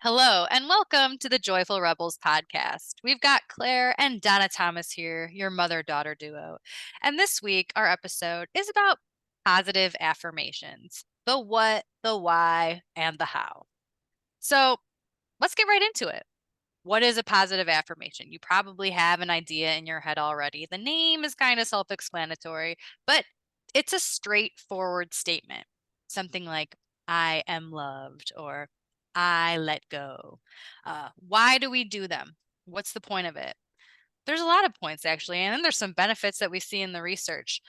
Hello, and welcome to the Joyful Rebels podcast. We've got Claire and Donna Thomas here, your mother daughter duo. And this week, our episode is about positive affirmations: the what, the why, and the how. So let's get right into it. What is a positive affirmation? You probably have an idea in your head already. The name is kind of self explanatory, but it's a straightforward statement. Something like, I am loved, or I let go. Why do we do them? What's the point of it? There's a lot of points, actually, and then there's some benefits that we see in the research.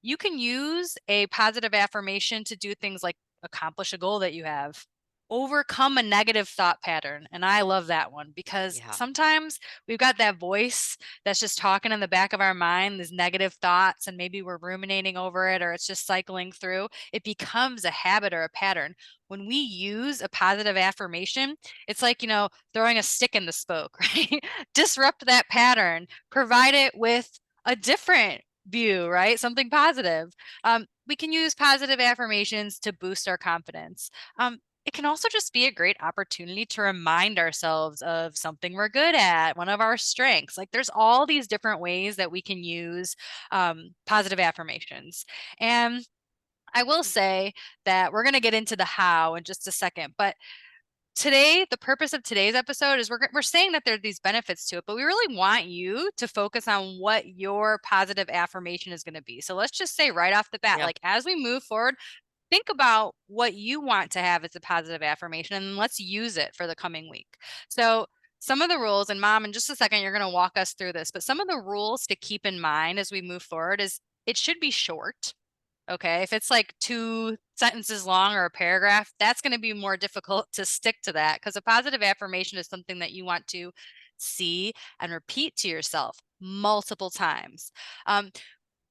You can use a positive affirmation to do things like accomplish a goal that you have, overcome a negative thought pattern. And I love that one because Yeah. sometimes we've got that voice that's just talking in the back of our mind, these negative thoughts, and maybe we're ruminating over it or it's just cycling through. It becomes a habit or a pattern. When we use a positive affirmation, it's like, throwing a stick in the spoke, right? Disrupt that pattern, provide it with a different view, right? Something positive. We can use positive affirmations to boost our confidence. It can also just be a great opportunity to remind ourselves of something we're good at, one of our strengths. Like there's all these different ways that we can use positive affirmations. And I will say that we're going to get into the how in just a second, but today, the purpose of today's episode is we're saying that there are these benefits to it, but we really want you to focus on what your positive affirmation is going to be. So let's just say right off the bat, Yeah. like as we move forward, think about what you want to have as a positive affirmation and let's use it for the coming week. So some of the rules, and Mom, in just a second, you're going to walk us through this, but some of the rules to keep in mind as we move forward is it should be short. Okay, if it's like two sentences long or a paragraph, that's going to be more difficult to stick to that because a positive affirmation is something that you want to see and repeat to yourself multiple times. Um,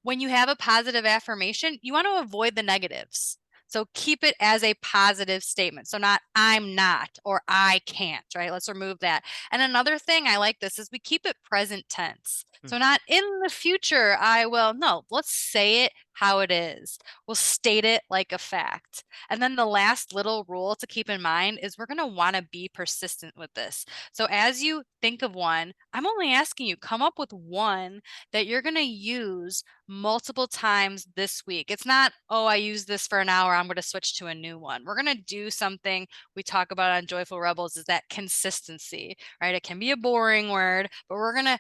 when you have a positive affirmation, you want to avoid the negatives. So keep it as a positive statement. So not I'm not or I can't, right? Let's remove that. And another thing I like this is we keep it present tense. Mm. So not in the future I will. No, let's say it how it is. We'll state it like a fact. And then the last little rule to keep in mind is we're going to want to be persistent with this. So as you think of one, I'm only asking you come up with one that you're going to use multiple times this week. It's not, oh, I use this for an hour, I'm going to switch to a new one. We're going to do something we talk about on Joyful Rebels is that consistency, right? It can be a boring word, but we're going to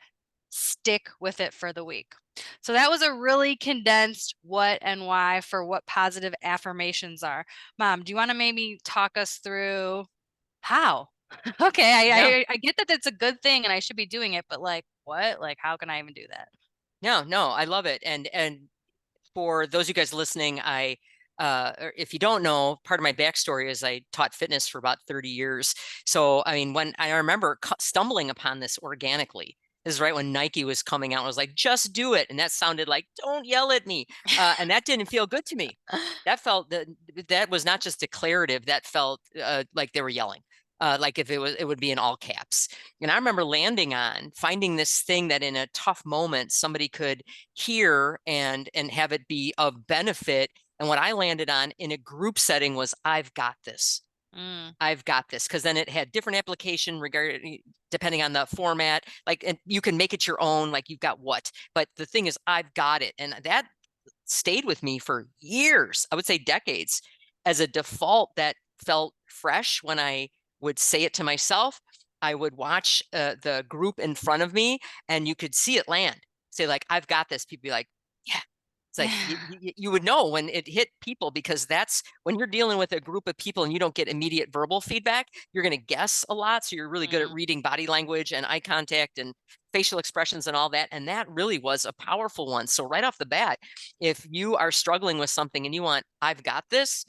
stick with it for the week. So that was a really condensed what and why for what positive affirmations are. Mom, do you want to maybe talk us through how? Okay, Yeah. I get that it's a good thing and I should be doing it, but like what? Like how can I even do that? No, I love it. And for those of you guys listening, or if you don't know, part of my backstory is I taught fitness for about 30 years. So, I mean, when I remember stumbling upon this organically, this is right when Nike was coming out. I was like, just do it. And that sounded like, don't yell at me. And that didn't feel good to me. That felt that was not just declarative. That felt like they were yelling. Like if it would be in all caps. And I remember landing on finding this thing that in a tough moment somebody could hear and have it be of benefit. And what I landed on in a group setting was I've got this. Mm, I've got this, because then it had different application regarding depending on the format. Like, and you can make it your own, like you've got what. But the thing is, I've got it. And that stayed with me for years, I would say decades, as a default that felt fresh when I would say it to myself. I would watch the group in front of me and you could see it land. Say, like, I've got this. People be like, yeah. It's like you would know when it hit people, because that's when you're dealing with a group of people and you don't get immediate verbal feedback, you're going to guess a lot. So you're really good at mm, reading body language and eye contact and facial expressions and all that. And that really was a powerful one. So right off the bat, if you are struggling with something and you want, I've got this,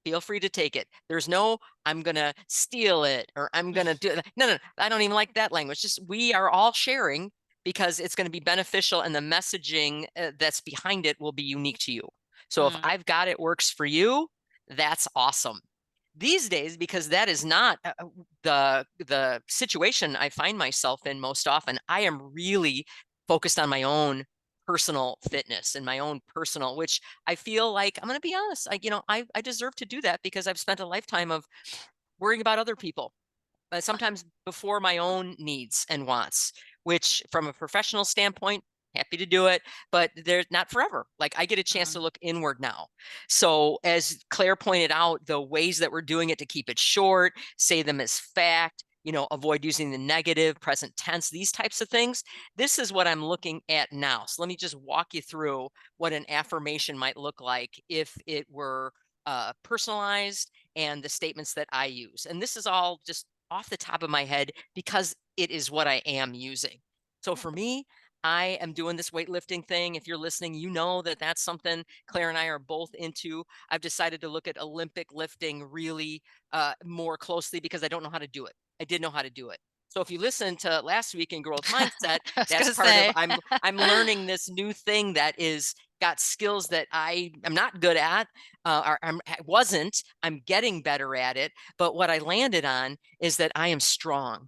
feel free to take it. There's no, I'm going to steal it or I'm going to do it. No, I don't even like that language. Just we are all sharing because it's going to be beneficial and the messaging that's behind it will be unique to you. So if mm, I've got it works for you, that's awesome. These days, because that is not the situation I find myself in most often, I am really focused on my own personal fitness and my own personal, which I feel like I'm going to be honest, I deserve to do that because I've spent a lifetime of worrying about other people. sometimes before my own needs and wants, which from a professional standpoint, happy to do it, but they're not forever. Like I get a chance to Mm, look inward now. So as Claire pointed out, the ways that we're doing it to keep it short, say them as fact, avoid using the negative, present tense, these types of things. This is what I'm looking at now. So let me just walk you through what an affirmation might look like if it were personalized and the statements that I use. And this is all just off the top of my head because it is what I am using. So for me, I am doing this weightlifting thing. If you're listening, you know that that's something Claire and I are both into. I've decided to look at Olympic lifting really more closely because I don't know how to do it. I did know how to do it. So if you listen to last week in growth mindset, I was that's gonna part of say. I'm learning this new thing that is got skills that I am not good at, I wasn't. I'm getting better at it. But what I landed on is that I am strong.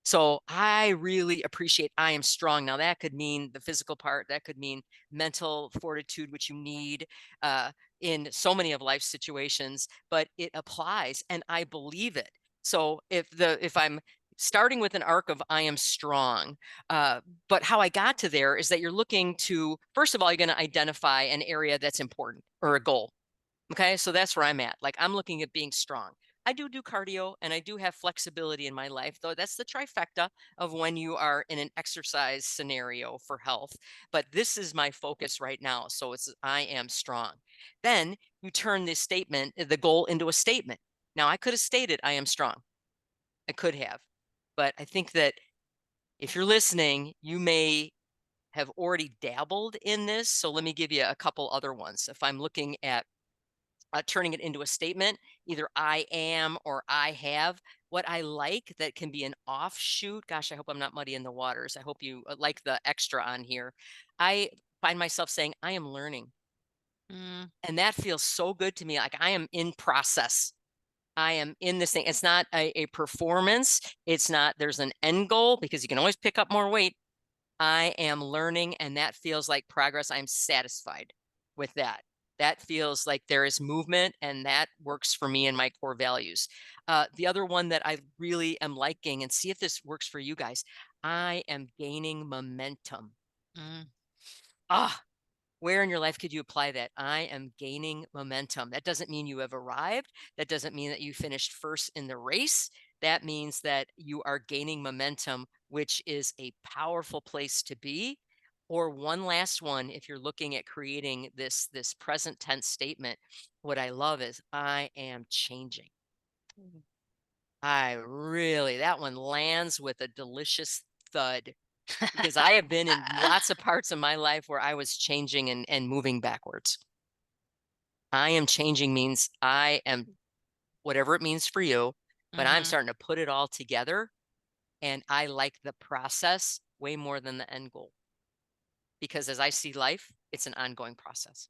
So I really appreciate I am strong. Now that could mean the physical part, that could mean mental fortitude, which you need uh, in so many of life's situations, but it applies and I believe it. So if I'm starting with an arc of I am strong, but how I got to there is that you're looking to, first of all, you're going to identify an area that's important or a goal. Okay, so that's where I'm at. Like I'm looking at being strong. I do cardio and I do have flexibility in my life, though that's the trifecta of when you are in an exercise scenario for health. But this is my focus right now. So it's I am strong. Then you turn this statement, the goal into a statement. Now I could have stated I am strong. I could have. But I think that if you're listening, you may have already dabbled in this. So let me give you a couple other ones. If I'm looking at turning it into a statement, either I am or I have. What I like that can be an offshoot. Gosh, I hope I'm not muddying the waters. I hope you like the extra on here. I find myself saying, I am learning. Mm, And that feels so good to me. Like I am in process. I am in this thing. It's not a performance. It's not, there's an end goal because you can always pick up more weight. I am learning, and that feels like progress. I'm satisfied with that. That feels like there is movement, and that works for me and my core values. The other one that I really am liking, and see if this works for you guys, I am gaining momentum. mm. Ah, where in your life could you apply that? I am gaining momentum. That doesn't mean you have arrived. That doesn't mean that you finished first in the race. That means that you are gaining momentum, which is a powerful place to be. Or one last one, if you're looking at creating this present tense statement, what I love is I am changing. I really, that one lands with a delicious thud because I have been in lots of parts of my life where I was changing and moving backwards. I am changing means I am whatever it means for you, but I'm Hmm. starting to put it all together. And I like the process way more than the end goal because as I see life, it's an ongoing process.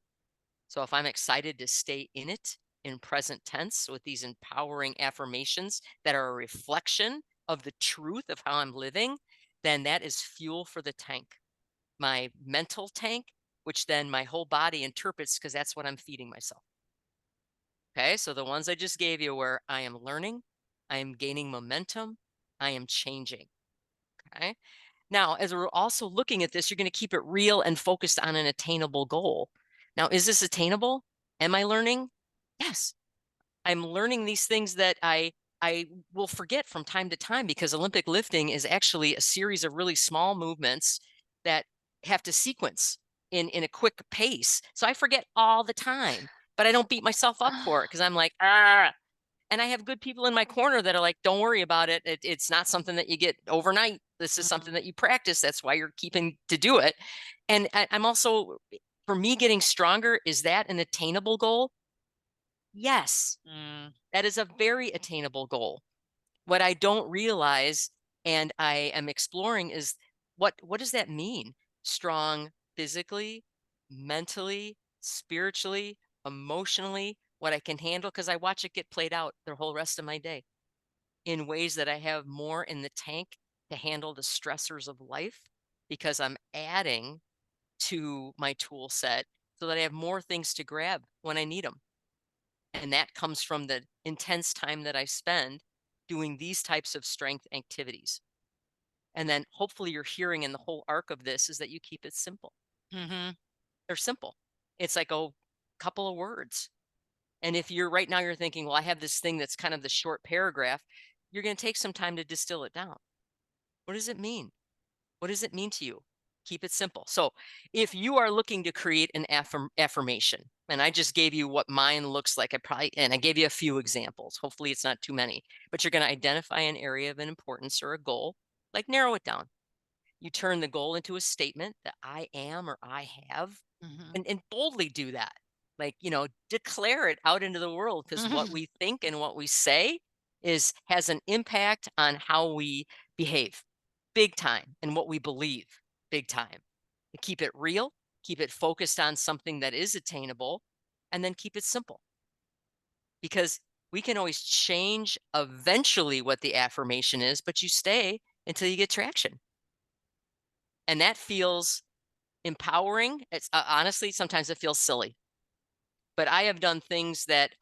So if I'm excited to stay in it in present tense with these empowering affirmations that are a reflection of the truth of how I'm living, then that is fuel for the tank, my mental tank, which then my whole body interprets because that's what I'm feeding myself. Okay, so the ones I just gave you were I am learning, I am gaining momentum, I am changing. Okay. Now, as we're also looking at this, you're going to keep it real and focused on an attainable goal. Now, is this attainable? Am I learning? Yes. I'm learning these things that I will forget from time to time because Olympic lifting is actually a series of really small movements that have to sequence in a quick pace. So I forget all the time, but I don't beat myself up for it because I'm like, ah. And I have good people in my corner that are like, don't worry about it. It's not something that you get overnight. This is something that you practice. That's why you're keeping to do it. And I'm also, for me, getting stronger, is that an attainable goal? Yes. Mm, That is a very attainable goal. What I don't realize and I am exploring is what does that mean? Strong physically, mentally, spiritually, emotionally, what I can handle because I watch it get played out the whole rest of my day in ways that I have more in the tank to handle the stressors of life because I'm adding to my tool set so that I have more things to grab when I need them. And that comes from the intense time that I spend doing these types of strength activities. And then hopefully you're hearing in the whole arc of this is that you keep it simple. Mm-hmm. They're simple. It's like a couple of words. And if you're right now, you're thinking, well, I have this thing that's kind of the short paragraph, you're going to take some time to distill it down. What does it mean? What does it mean to you? Keep it simple. So, if you are looking to create an affirmation, and I just gave you what mine looks like, and I gave you a few examples. Hopefully, it's not too many, but you're going to identify an area of an importance or a goal, like narrow it down. You turn the goal into a statement that I am or I have, Mm-hmm. and boldly do that. Like, declare it out into the world because what Mm-hmm. we think and what we say has an impact on how we behave big time and what we believe big time. Keep it real, keep it focused on something that is attainable, and then keep it simple because we can always change eventually what the affirmation is, but you stay until you get traction. And that feels empowering. It's honestly, sometimes it feels silly, but I have done things that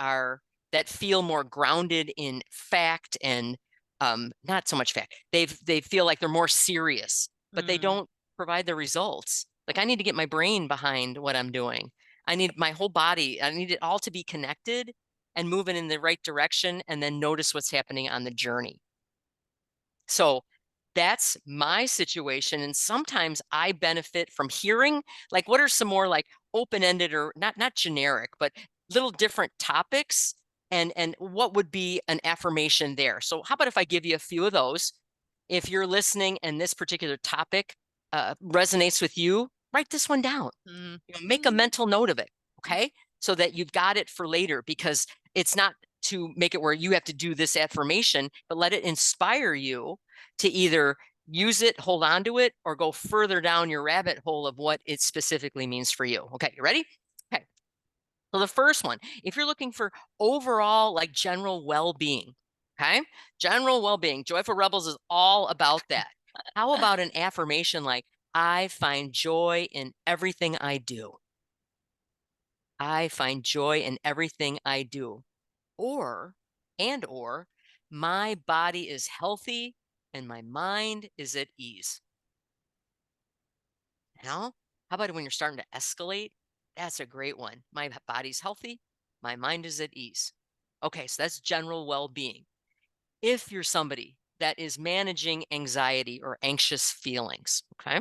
feel more grounded in fact and not so much fact. They feel like they're more serious, but they Mm-hmm. don't provide the results. Like I need to get my brain behind what I'm doing. I need my whole body. I need it all to be connected and moving in the right direction and then notice what's happening on the journey. So that's my situation. And sometimes I benefit from hearing like what are some more like open-ended or not generic, but little different topics and what would be an affirmation there. So how about if I give you a few of those? If you're listening and this particular topic resonates with you, write this one down. Make a Mm-hmm. mental note of it, okay? So that you've got it for later because it's not to make it where you have to do this affirmation, but let it inspire you to either use it, hold on to it, or go further down your rabbit hole of what it specifically means for you. Okay, you ready? Okay. So the first one, if you're looking for overall like general well-being, okay? General well-being, Joyful Rebels is all about that. How about an affirmation like I find joy in everything I do. I find joy in everything I do. Or or my body is healthy and my mind is at ease. How about when you're starting to escalate? That's a great one. My body's healthy, my mind is at ease. Okay, so that's general well-being. If you're somebody that is managing anxiety or anxious feelings, okay,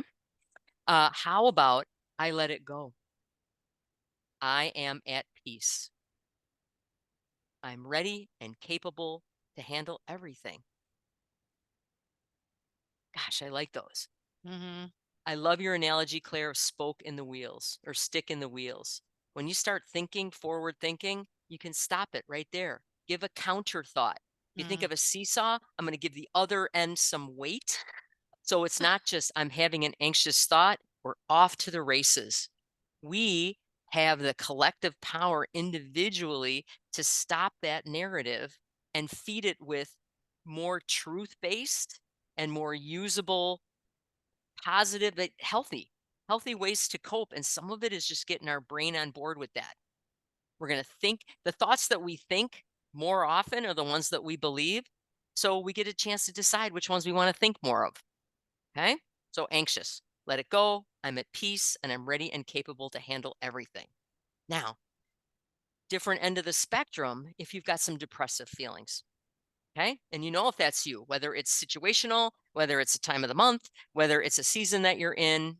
how about I let it go? I am at peace. I'm ready and capable to handle everything. Gosh, I like those. Mm-hmm. I love your analogy, Claire, of spoke in the wheels or stick in the wheels. When you start thinking, forward thinking, you can stop it right there. Give a counter thought. If you think of a seesaw, I'm going to give the other end some weight. So it's not just I'm having an anxious thought, we're off to the races. We have the collective power individually to stop that narrative and feed it with more truth based and more usable positive, but healthy ways to cope. And some of it is just getting our brain on board with that. We're going to think the thoughts that we think more often are the ones that we believe. So we get a chance to decide which ones we want to think more of. Okay. So anxious, let it go. I'm at peace and I'm ready and capable to handle everything. Now, different end of the spectrum if you've got some depressive feelings. Okay. And you know if that's you, whether it's situational, whether it's a time of the month, whether it's a season that you're in,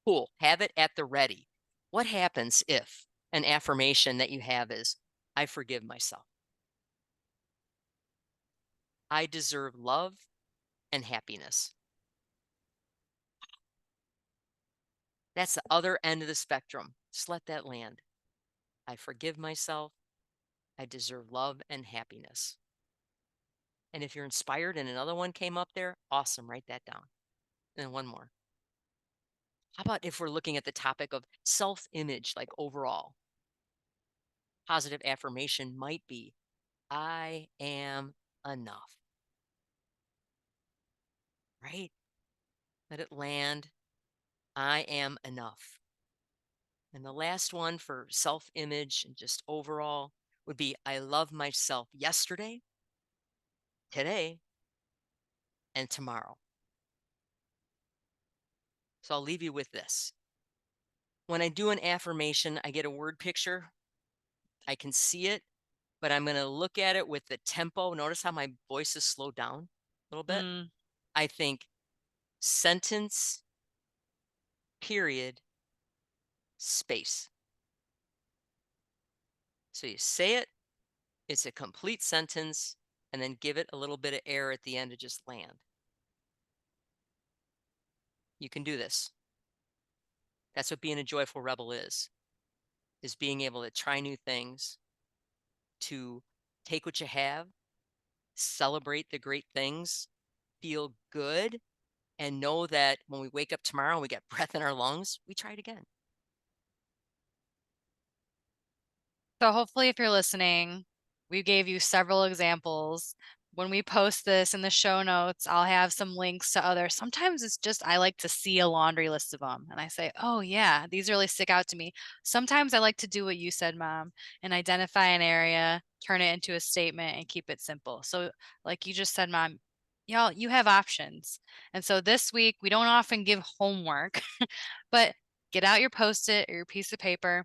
cool. Have it at the ready. What happens if an affirmation that you have is, I forgive myself? I deserve love and happiness. That's the other end of the spectrum. Just let that land. I forgive myself. I deserve love and happiness. And if you're inspired and another one came up there, awesome. Write that down. And then one more. How about if we're looking at the topic of self image, like overall? Positive affirmation might be I am enough, right? Let it land. I am enough. And the last one for self image and just overall would be I love myself yesterday today and tomorrow. So I'll leave you with this. When I do an affirmation, I get a word picture. I can see it, but I'm going to look at it with the tempo. Notice how my voice is slowed down a little bit. Mm. I think sentence, period, space. So you say it, it's a complete sentence, and then give it a little bit of air at the end to just land. You can do this. That's what being a joyful rebel is being able to try new things, to take what you have, celebrate the great things, feel good, and know that when we wake up tomorrow and we get breath in our lungs, we try it again. So hopefully if you're listening, we gave you several examples. When we post this in the show notes, I'll have some links to others. Sometimes it's just I like to see a laundry list of them and I say, oh yeah, these really stick out to me. Sometimes I like to do what you said, Mom, and identify an area, turn it into a statement and keep it simple. So like you just said, Mom, y'all, you have options. And so this week we don't often give homework, but get out your post-it or your piece of paper,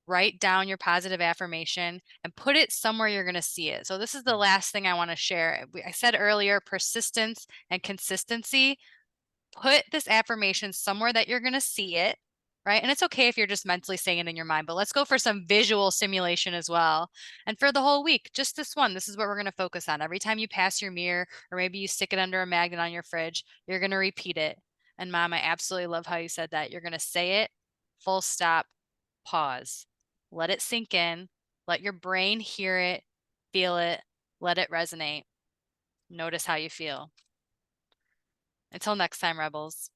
write down your positive affirmation and put it somewhere you're going to see it. So this is the last thing I want to share. I said earlier, persistence and consistency. Put this affirmation somewhere that you're going to see it, right? And it's okay if you're just mentally saying it in your mind, but let's go for some visual simulation as well. And for the whole week, just this one, this is what we're going to focus on. Every time you pass your mirror, or maybe you stick it under a magnet on your fridge, you're going to repeat it. And Mom, I absolutely love how you said that. You're going to say it, full stop, pause. Let it sink in. Let your brain hear it, feel it, let it resonate. Notice how you feel. Until next time, Rebels.